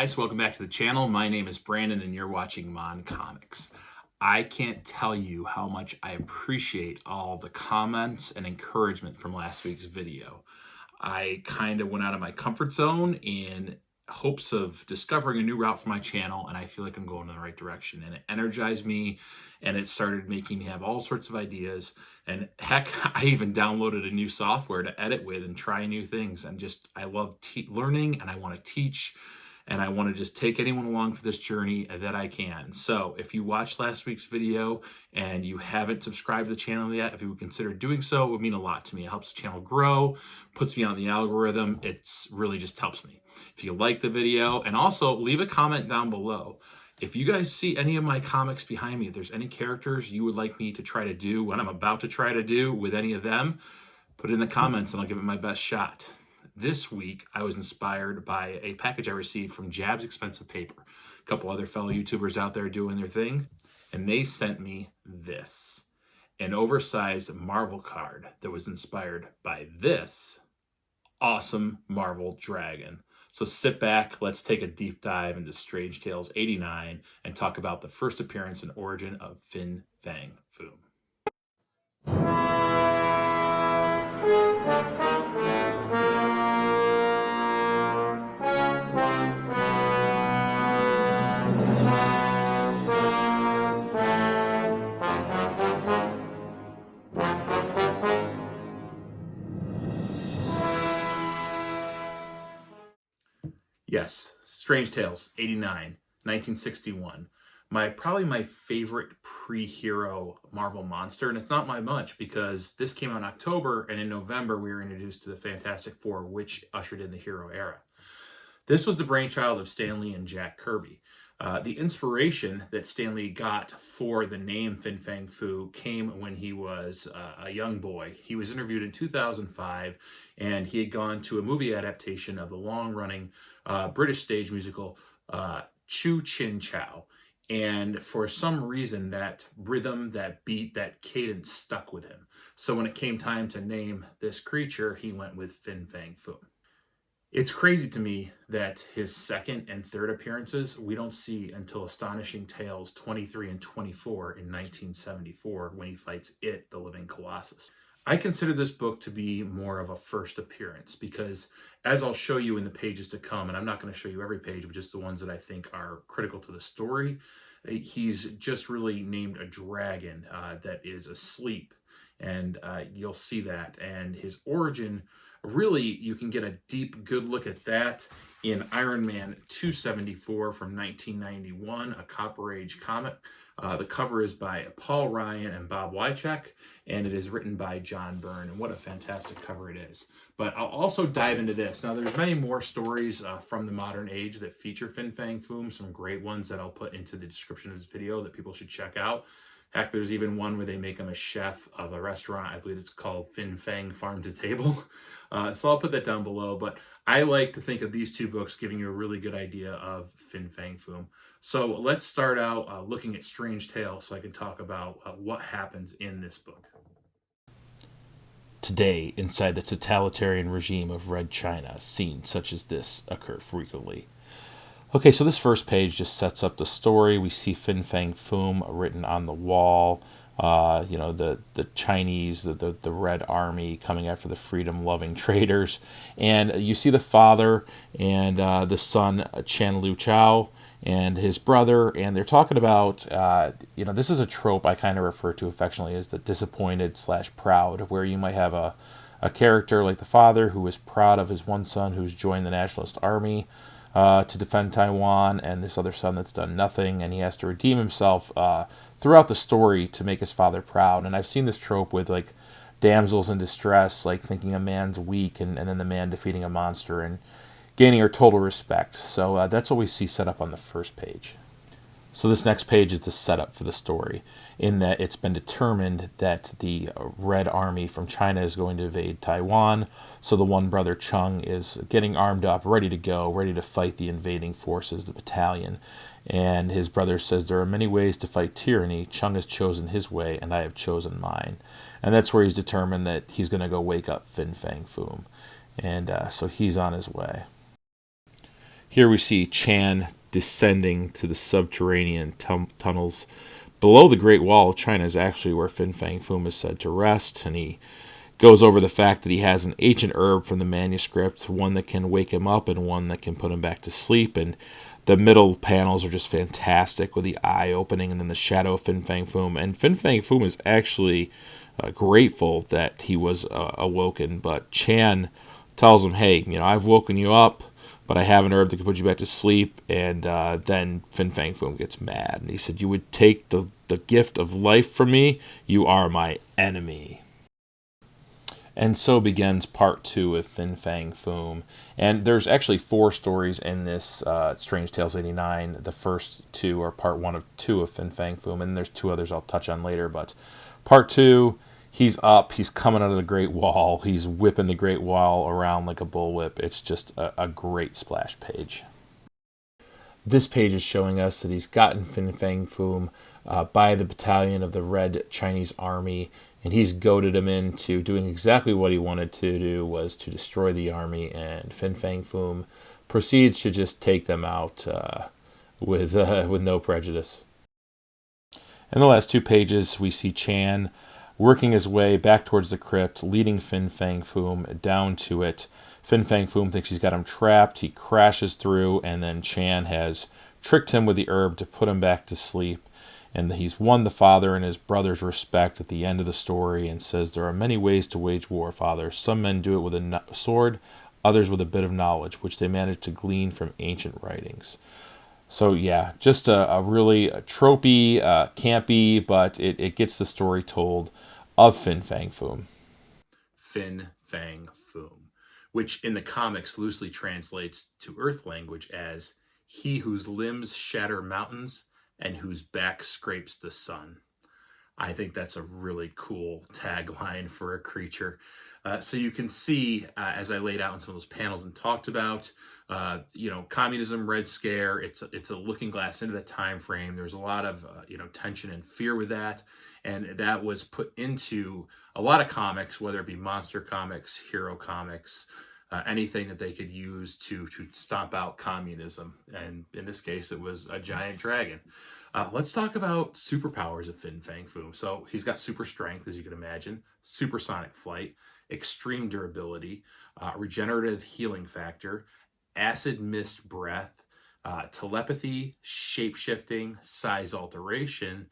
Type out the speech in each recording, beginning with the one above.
guys, welcome back to the channel. My name is Brandon and you're watching M.O.N.Comics. I can't tell you how much I appreciate all the comments and encouragement from last week's video. I kind of went out of my comfort zone in hopes of discovering a new route for my channel, and I feel like I'm going in the right direction, and it energized me and it started making me have all sorts of ideas. And heck, I even downloaded a new software to edit with and try new things. And I love learning, and I want to teach, and I want to just take anyone along for this journey that I can. So if you watched last week's video and you haven't subscribed to the channel yet, if you would consider doing so, it would mean a lot to me. It helps the channel grow, puts me on the algorithm. It's really just helps me. If you like the video, and also leave a comment down below. If you guys see any of my comics behind me, if there's any characters you would like me to try to do, what I'm about to try to do with any of them, put it in the comments and I'll give it my best shot. This week, I was inspired by a package I received from Jab's Expensive Paper. A couple other fellow YouTubers out there doing their thing, and they sent me this, an oversized Marvel card that was inspired by this awesome Marvel dragon. So sit back, let's take a deep dive into Strange Tales 89 and talk about the first appearance and origin of Fin Fang Foom. Yes, Strange Tales 89, 1961. Probably my favorite pre-hero Marvel monster, and it's not by much because this came out in October, and in November we were introduced to the Fantastic Four, which ushered in the hero era. This was the brainchild of Stan Lee and Jack Kirby. The inspiration that Stan Lee got for the name Fin Fang Foom came when he was a young boy. He was interviewed in 2005, and he had gone to a movie adaptation of the long-running British stage musical Chu Chin Chow. And for some reason, that rhythm, that beat, that cadence stuck with him. So when it came time to name this creature, he went with Fin Fang Foom. It's crazy to me that his second and third appearances we don't see until Astonishing Tales 23 and 24 in 1974 when he fights It, the Living Colossus. I consider this book to be more of a first appearance because, as I'll show you in the pages to come, and I'm not going to show you every page, but just the ones that I think are critical to the story, he's just really named a dragon that is asleep, and you'll see that. And his origin, really, you can get a deep, good look at that in Iron Man 274 from 1991, a Copper Age comic. The cover is by Paul Ryan and Bob Wycheck, and it is written by John Byrne, and what a fantastic cover it is. But I'll also dive into this. Now, there's many more stories from the modern age that feature Fin Fang Foom, some great ones that I'll put into the description of this video that people should check out. Heck, there's even one where they make him a chef of a restaurant. I believe it's called Fin Fang Farm to Table. So I'll put that down below. But I like to think of these two books giving you a really good idea of Fin Fang Foom. So let's start out looking at Strange Tales so I can talk about what happens in this book. Today, inside the totalitarian regime of Red China, scenes such as this occur frequently. Okay, so this first page just sets up the story. We see Fin Fang Foom written on the wall. You know, the Chinese, the Red Army coming after the freedom-loving traders. And you see the father and the son, Chan Liu Chao, and his brother. And they're talking about, you know, this is a trope I kind of refer to affectionately as the disappointed/proud, where you might have a character like the father who is proud of his one son who's joined the Nationalist Army to defend Taiwan, and this other son that's done nothing, and he has to redeem himself throughout the story to make his father proud. And I've seen this trope with like damsels in distress, like thinking a man's weak, and then the man defeating a monster and gaining her total respect. So that's what we see set up on the first page. So this next page is the setup for the story, in that it's been determined that the Red Army from China is going to invade Taiwan. So the one brother, Chung, is getting armed up, ready to go, ready to fight the invading forces, the battalion. And his brother says, there are many ways to fight tyranny. Chung has chosen his way, and I have chosen mine. And that's where he's determined that he's going to go wake up Fin Fang Foom. And so he's on his way. Here we see Chan descending to the subterranean tunnels below the Great Wall of China is actually where Fin Fang Foom is said to rest, and he goes over the fact that he has an ancient herb from the manuscript, one that can wake him up and one that can put him back to sleep. And the middle panels are just fantastic with the eye opening and then the shadow of Fin Fang Foom. And Fin Fang Foom is actually grateful that he was awoken, but Chan tells him, hey, I've woken you up, but I have an herb that can put you back to sleep. And then Fin Fang Foom gets mad. And he said, you would take the gift of life from me? You are my enemy. And so begins part 2 of Fin Fang Foom. And there's actually 4 stories in this Strange Tales 89. The first 2 are part 1 of 2 of Fin Fang Foom. And there's 2 others I'll touch on later. But part 2, he's up. He's coming out of the Great Wall. He's whipping the Great Wall around like a bullwhip. It's just a great splash page. This page is showing us that he's gotten Fin Fang Foom by the battalion of the Red Chinese Army, and he's goaded him into doing exactly what he wanted to do, was to destroy the army, and Fin Fang Foom proceeds to just take them out with no prejudice. In the last 2 pages, we see Chan working his way back towards the crypt, leading Fin Fang Foom down to it. Fin Fang Foom thinks he's got him trapped. He crashes through, and then Chan has tricked him with the herb to put him back to sleep. And he's won the father and his brother's respect at the end of the story, and says, there are many ways to wage war, father. Some men do it with a sword, others with a bit of knowledge, which they manage to glean from ancient writings. So yeah, just a really tropey, campy, but it gets the story told of Fin Fang Foom. Fin Fang Foom, which in the comics loosely translates to Earth language as he whose limbs shatter mountains and whose back scrapes the sun. I think that's a really cool tagline for a creature. So you can see, as I laid out in some of those panels and talked about, communism, Red Scare. It's a looking glass into the time frame. There's a lot of tension and fear with that, and that was put into a lot of comics, whether it be monster comics, hero comics, anything that they could use to stomp out communism. And in this case, it was a giant dragon. Let's talk about superpowers of Fin Fang Foom. So he's got super strength, as you can imagine, supersonic flight, extreme durability, regenerative healing factor, acid mist breath, telepathy, shape-shifting, size alteration,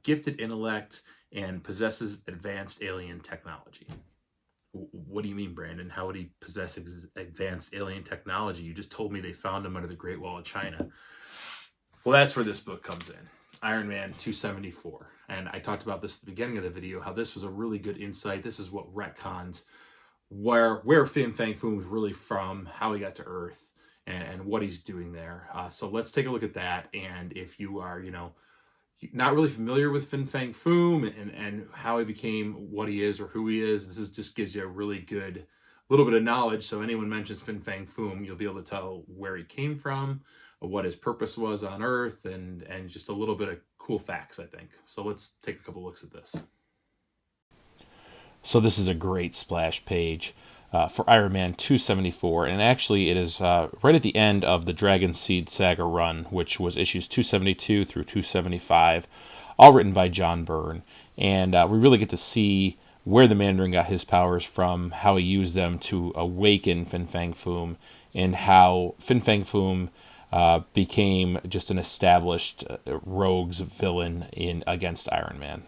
gifted intellect, and possesses advanced alien technology. What do you mean, Brandon? How would he possess advanced alien technology? You just told me they found him under the Great Wall of China. Well, that's where this book comes in. Iron Man 274. And I talked about this at the beginning of the video, how this was a really good insight. This is what retcons where Fin Fang Foom was really from, how he got to Earth, and what he's doing there. So let's take a look at that. And if you are, not really familiar with Fin Fang Foom and how he became what he is or who he is, this just gives you a really good little bit of knowledge. So anyone mentions Fin Fang Foom, you'll be able to tell where he came from, what his purpose was on Earth, and just a little bit of cool facts, I think. So let's take a couple looks at this. So this is a great splash page for Iron Man 274, and actually it is right at the end of the Dragon Seed Saga run, which was issues 272 through 275, all written by John Byrne. And we really get to see where the Mandarin got his powers from, how he used them to awaken Fin Fang Foom, and how Fin Fang Foom became just an established rogues villain against Iron Man.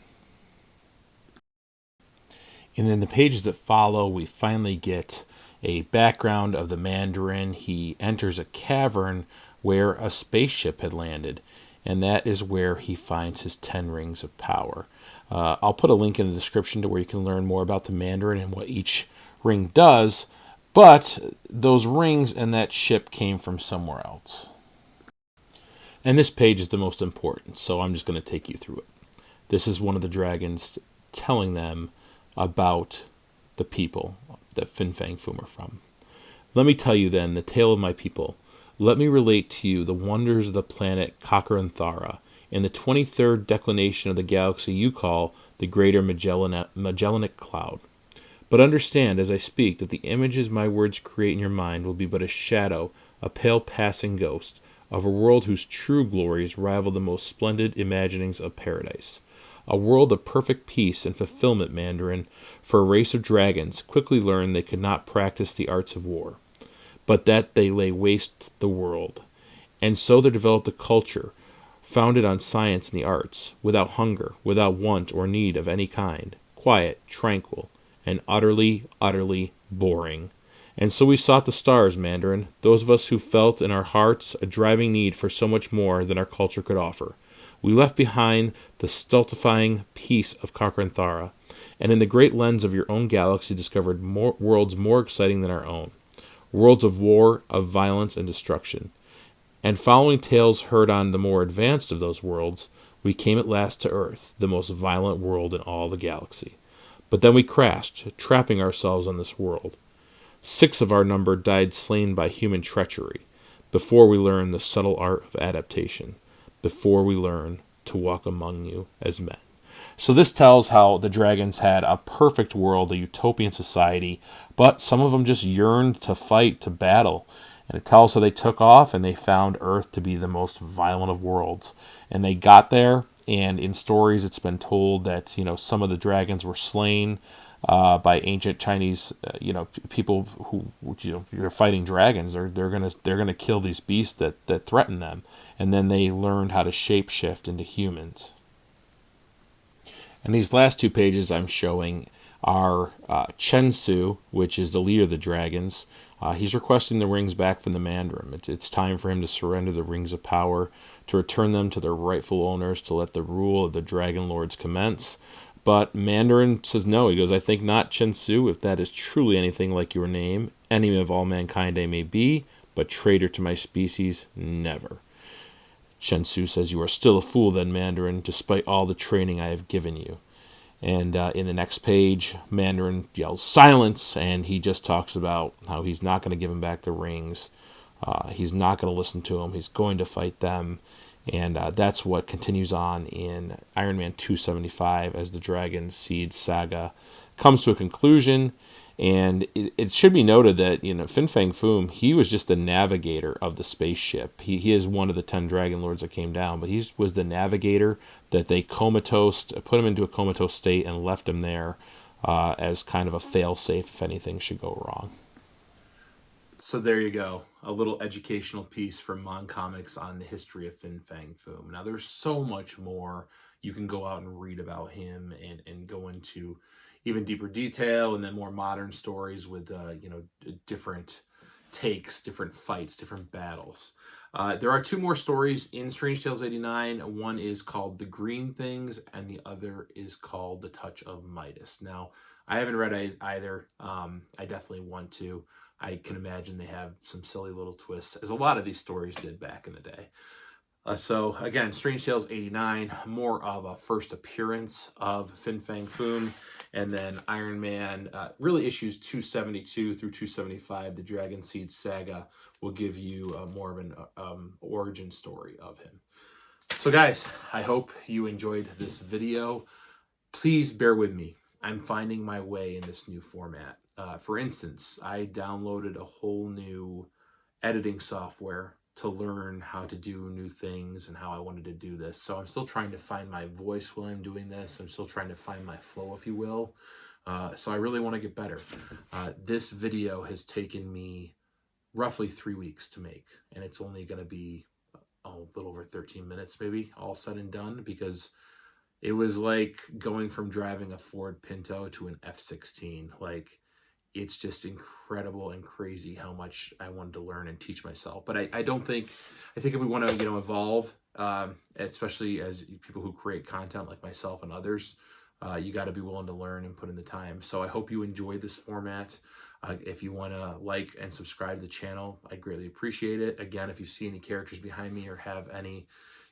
And in the pages that follow, we finally get a background of the Mandarin. He enters a cavern where a spaceship had landed, and that is where he finds his 10 rings of power. I'll put a link in the description to where you can learn more about the Mandarin and what each ring does, but those rings and that ship came from somewhere else. And this page is the most important, so I'm just going to take you through it. This is one of the dragons telling them about the people that Fin Fang Foom are from. Let me tell you then the tale of my people. Let me relate to you the wonders of the planet Kakaranthar'a and the 23rd declination of the galaxy you call the Greater Magellanic Cloud. But understand as I speak that the images my words create in your mind will be but a shadow a pale passing ghost, of a world whose true glories rival the most splendid imaginings of paradise. A world of perfect peace and fulfillment, Mandarin, for a race of dragons quickly learned they could not practice the arts of war, but that they lay waste the world. And so there developed a culture founded on science and the arts, without hunger, without want or need of any kind, quiet, tranquil, and utterly, utterly boring. And so we sought the stars, Mandarin, those of us who felt in our hearts a driving need for so much more than our culture could offer. We left behind the stultifying peace of Carcanthara, and in the great lens of your own galaxy discovered worlds more exciting than our own. Worlds of war, of violence and destruction. And following tales heard on the more advanced of those worlds, we came at last to Earth, the most violent world in all the galaxy. But then we crashed, trapping ourselves on this world. 6 of our number died slain by human treachery, before we learned the subtle art of adaptation, before we learned to walk among you as men. So this tells how the dragons had a perfect world, a utopian society, but some of them just yearned to fight, to battle. And it tells how they took off and they found Earth to be the most violent of worlds. And they got there, and in stories it's been told that, some of the dragons were slain by ancient Chinese, people who, you're fighting dragons. They're gonna kill these beasts that threaten them, and then they learned how to shapeshift into humans. And these last 2 pages I'm showing are Chen Su, which is the leader of the dragons. He's requesting the rings back from the Mandarin. It's time for him to surrender the rings of power, to return them to their rightful owners, to let the rule of the Dragon Lords commence. But Mandarin says no. He goes, I think not, Chen Su, if that is truly anything like your name. Enemy of all mankind I may be, but traitor to my species, never. Chen Su says, you are still a fool then, Mandarin, despite all the training I have given you. And in the next page, Mandarin yells, silence, and he just talks about how he's not going to give him back the rings. He's not going to listen to him. He's going to fight them. And that's what continues on in Iron Man 275 as the Dragon Seed saga comes to a conclusion. And it should be noted that, Fin Fang Foom, he was just the navigator of the spaceship. He is one of the 10 Dragon Lords that came down, but he was the navigator that they put him into a comatose state and left him there as kind of a fail-safe if anything should go wrong. So there you go, a little educational piece from M.O.N.Comics on the history of Fin Fang Foom. Now, there's so much more you can go out and read about him and go into even deeper detail, and then more modern stories with, different takes, different fights, different battles. There are 2 more stories in Strange Tales 89. One is called The Green Things, and the other is called The Touch of Midas. Now, I haven't read either. I definitely want to. I can imagine they have some silly little twists, as a lot of these stories did back in the day. So again, Strange Tales 89, more of a first appearance of Fin Fang Foom, and then Iron Man, really issues 272 through 275, the Dragon Seed saga, will give you more of an origin story of him. So guys, I hope you enjoyed this video. Please bear with me. I'm finding my way in this new format. For instance, I downloaded a whole new editing software to learn how to do new things and how I wanted to do this. So I'm still trying to find my voice while I'm doing this. I'm still trying to find my flow, if you will. So I really want to get better. This video has taken me roughly 3 weeks to make, and it's only going to be a little over 13 minutes, maybe, all said and done, because it was like going from driving a Ford Pinto to an F-16. Like, it's just incredible and crazy how much I wanted to learn and teach myself. But I think if we want to, evolve, especially as people who create content like myself and others, you got to be willing to learn and put in the time. So I hope you enjoyed this format. If you want to like and subscribe to the channel, I greatly appreciate it. Again, if you see any characters behind me or have any,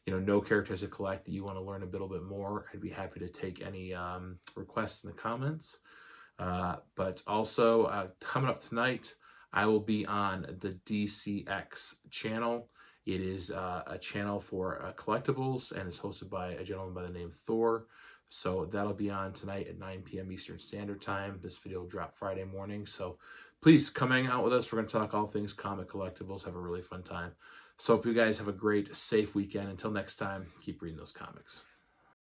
no characters to collect that you want to learn a little bit more, I'd be happy to take any requests in the comments. But also, coming up tonight, I will be on the DCX channel. It is a channel for collectibles, and it's hosted by a gentleman by the name Thor. So that'll be on tonight at 9 p.m. Eastern Standard Time. This video will drop Friday morning. So please come hang out with us. We're going to talk all things comic collectibles. Have a really fun time. So hope you guys have a great, safe weekend. Until next time, keep reading those comics.